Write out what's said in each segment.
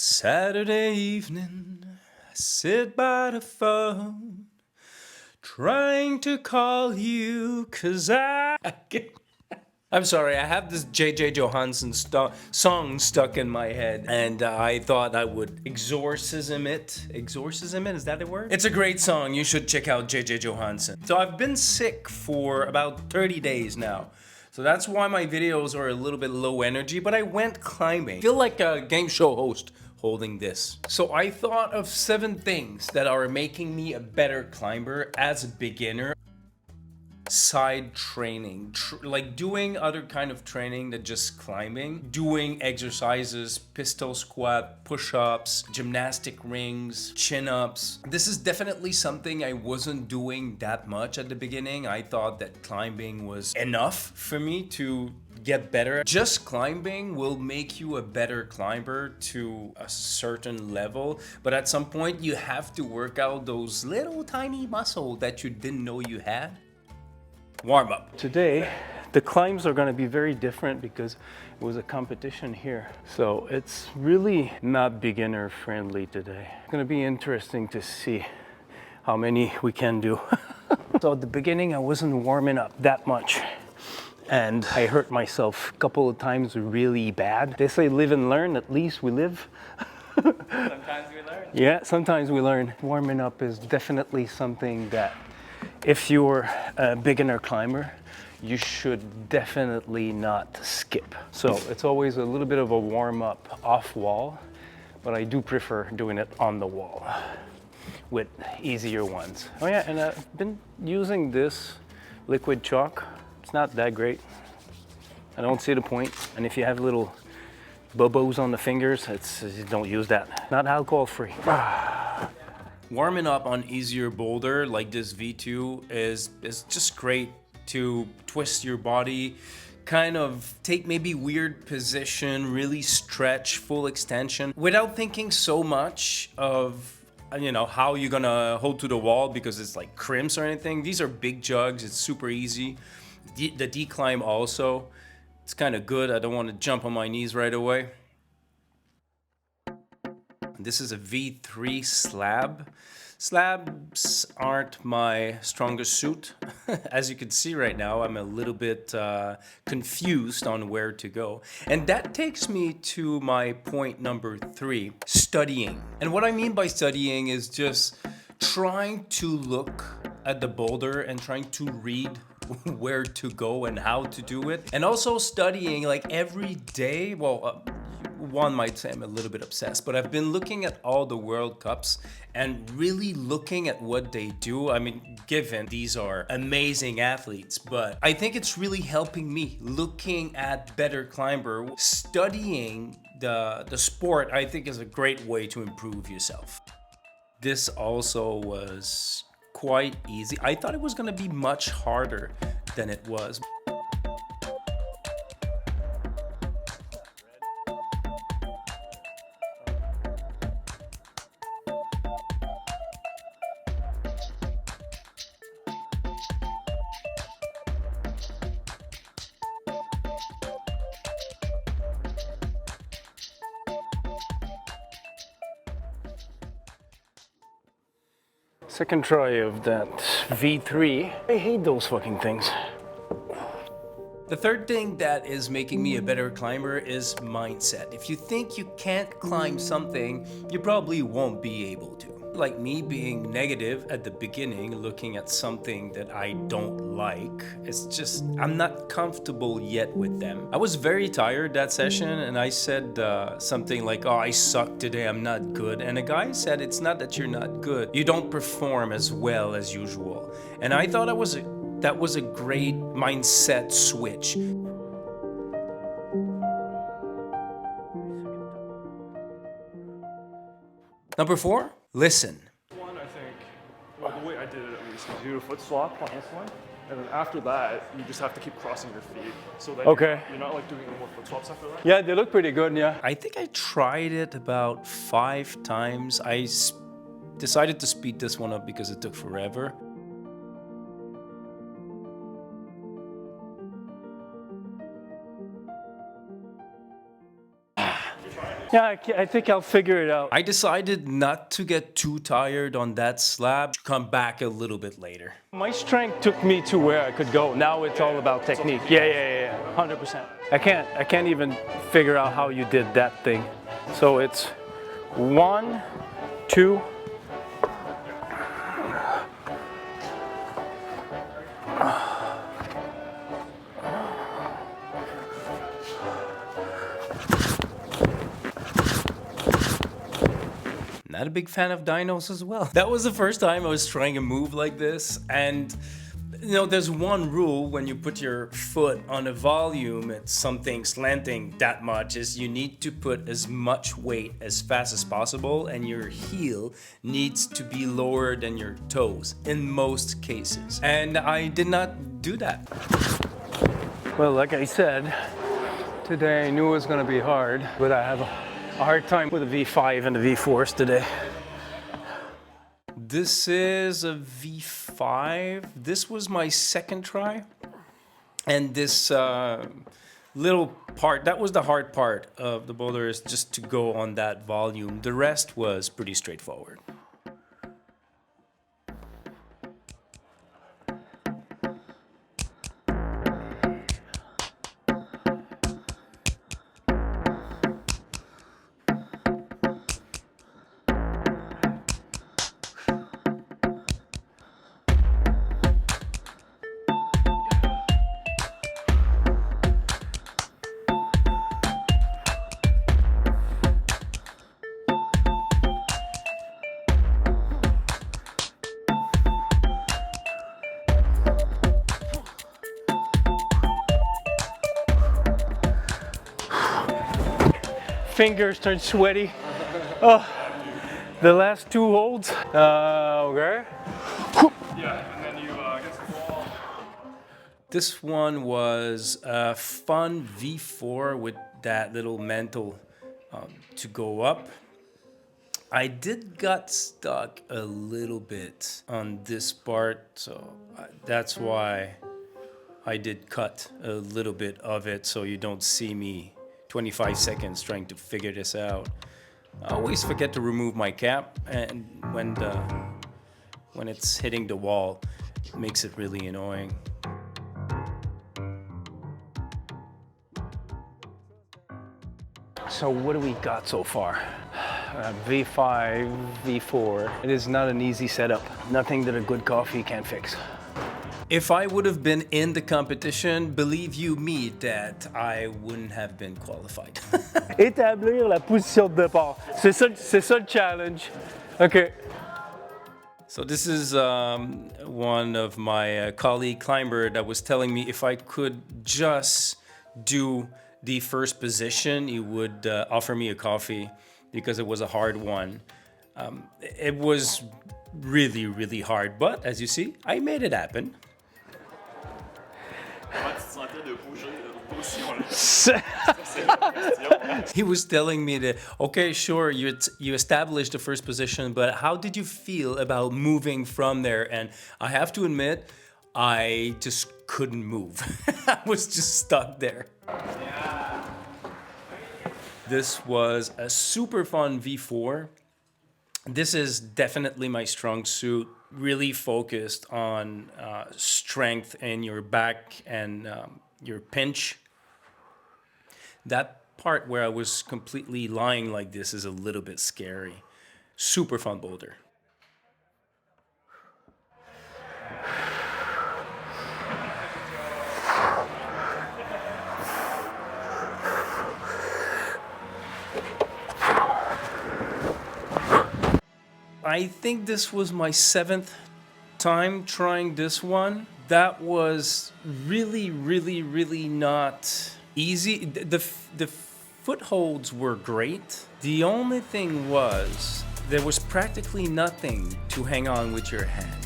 Saturday evening, I sit by the phone, trying to call you, cause I'm sorry, I have this J.J. Johansson song stuck in my head, and I thought I would exorcism it. Exorcism it? Is that a word? It's a great song. You should check out J.J. Johansson. So I've been sick for about 30 days now. So that's why my videos are a little bit low energy, but I went climbing. I feel like a game show host holding this. So I thought of 7 things that are making me a better climber as a beginner. Side training, like doing other kind of training than just climbing, doing exercises, pistol squat, push-ups, gymnastic rings, chin-ups. This is definitely something I wasn't doing that much at the beginning. I thought that climbing was enough for me to get better. Just climbing will make you a better climber to a certain level, but at some point you have to work out those little tiny muscles that you didn't know you had. Warm up. Today, the climbs are going to be very different because it was a competition here. So it's really not beginner friendly today. It's going to be interesting to see how many we can do. So at the beginning, I wasn't warming up that much. And I hurt myself a couple of times really bad. They say live and learn, at least we live. Sometimes we learn. Yeah, sometimes we learn. Warming up is definitely something that if you're a beginner climber, you should definitely not skip. So it's always a little bit of a warm up off wall, but I do prefer doing it on the wall with easier ones. Oh yeah, and I've been using this liquid chalk. It's not that great. I don't see the point. And if you have little bubbles on the fingers, don't use that. Not alcohol free. Warming up on easier boulder like this V2 is just great to twist your body, kind of take maybe weird position, really stretch, full extension, without thinking so much of, you know, how you're gonna hold to the wall because it's like crimps or anything. These are big jugs, it's super easy. The declimb also, it's kind of good. I don't want to jump on my knees right away. This is a V3 slab. Slabs aren't my strongest suit. As you can see right now, I'm a little bit confused on where to go. And that takes me to my point number 3, studying. And what I mean by studying is just trying to look at the boulder and trying to read where to go and how to do it. And also studying like every day. Well, one might say I'm a little bit obsessed, but I've been looking at all the World Cups and really looking at what they do. I mean, given these are amazing athletes, but I think it's really helping me looking at better climber. Studying the sport, I think, is a great way to improve yourself. This also was quite easy. I thought it was going to be much harder than it was. Second try of that V3. I hate those fucking things. The third thing that is making me a better climber is mindset. If you think you can't climb something, you probably won't be able to. Like me being negative at the beginning, looking at something that I don't like, it's just, I'm not comfortable yet with them. I was very tired that session and I said something like, oh, I suck today, I'm not good. And a guy said, it's not that you're not good, you don't perform as well as usual. And I thought that was a great mindset switch. Number 4, listen. One, I think, well, the way I did it at least, is you do a foot swap on this one, and then after that, you just have to keep crossing your feet. So that you're not like doing any more foot swaps after that. Yeah, they look pretty good, yeah. I think I tried it about 5 times. I decided to speed this one up because it took forever. Yeah, I think I'll figure it out. I decided not to get too tired on that slab, to come back a little bit later. My strength took me to where I could go. Now it's all about technique. Yeah, 100%. I can't even figure out how you did that thing. So it's 1, 2. Not a big fan of dynos as well. That was the first time I was trying a move like this, and you know, there's one rule when you put your foot on a volume at something slanting that much, is you need to put as much weight as fast as possible, and your heel needs to be lower than your toes in most cases. And I did not do that. Well, like I said, today I knew it was gonna be hard, but I have a hard time with the V5 and the V4s today. This is a V5. This was my second try. And this little part, that was the hard part of the boulder, is just to go on that volume. The rest was pretty straightforward. Fingers turn sweaty. Oh, the last 2 holds. Okay. Yeah, and then you against the wall. This one was a fun V4 with that little mantle to go up. I did got stuck a little bit on this part, so that's why I did cut a little bit of it, so you don't see me 25 seconds trying to figure this out. I always forget to remove my cap, and when it's hitting the wall, it makes it really annoying. So what do we got so far? V5, V4. It is not an easy setup. Nothing that a good coffee can't fix. If I would have been in the competition, believe you me that I wouldn't have been qualified. Établir la position de départ. C'est ça le challenge. Okay. So this is one of my colleague climber that was telling me if I could just do the first position, he would offer me a coffee because it was a hard one. It was really, really hard, but as you see, I made it happen. He was telling me that, okay, sure, you established the first position, but how did you feel about moving from there? And I have to admit, I just couldn't move. I was just stuck there. This was a super fun V4. This is definitely my strong suit, really focused on strength in your back and your pinch. That part where I was completely lying like this is a little bit scary. Super fun boulder. I think this was my 7th time trying this one. That was really, really, really not easy. The footholds were great. The only thing was there was practically nothing to hang on with your hand.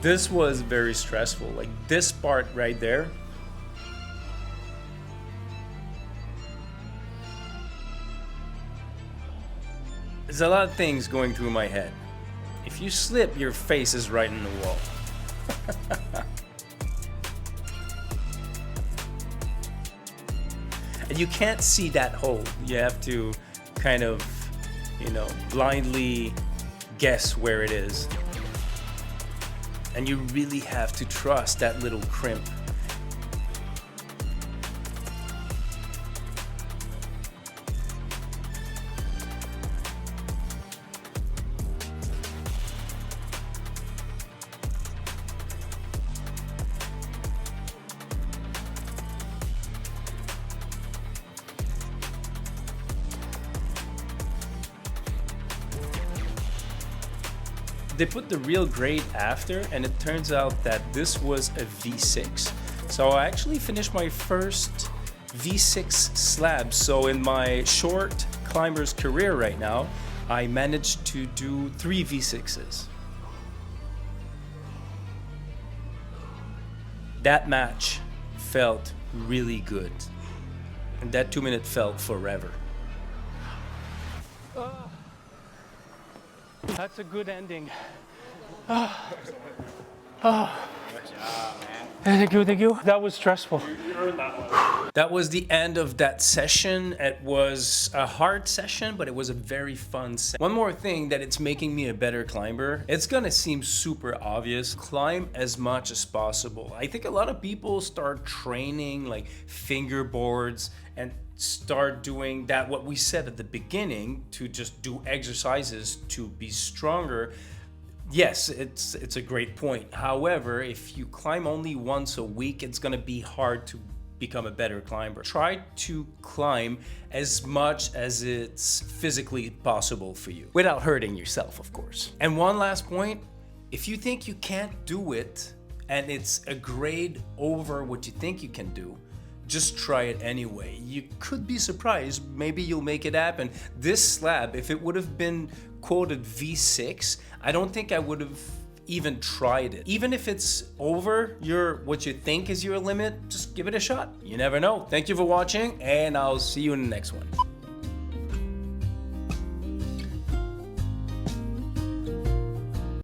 This was very stressful. Like this part right there. There's a lot of things going through my head. If you slip, your face is right in the wall. And you can't see that hole. You have to kind of, you know, blindly guess where it is. And you really have to trust that little crimp. They put the real grade after, and it turns out that this was a V6. So I actually finished my first V6 slab. So in my short climber's career right now, I managed to do 3 V6s. That match felt really good. And that 2-minute felt forever. That's a good ending. Thank you, thank you. That was stressful. That was the end of that session. It was a hard session, but it was a very fun session. One more thing that it's making me a better climber. It's gonna seem super obvious. Climb as much as possible. I think a lot of people start training like fingerboards and start doing that, what we said at the beginning, to just do exercises to be stronger. Yes, it's a great point. However, if you climb only once a week, it's gonna be hard to become a better climber. Try to climb as much as it's physically possible for you, without hurting yourself, of course. And one last point, if you think you can't do it, and it's a grade over what you think you can do, just try it anyway. You could be surprised, maybe you'll make it happen. This slab, if it would have been quoted V6, I don't think I would have even tried it. Even if it's over what you think is your limit, just give it a shot. You never know. Thank you for watching, and I'll see you in the next one.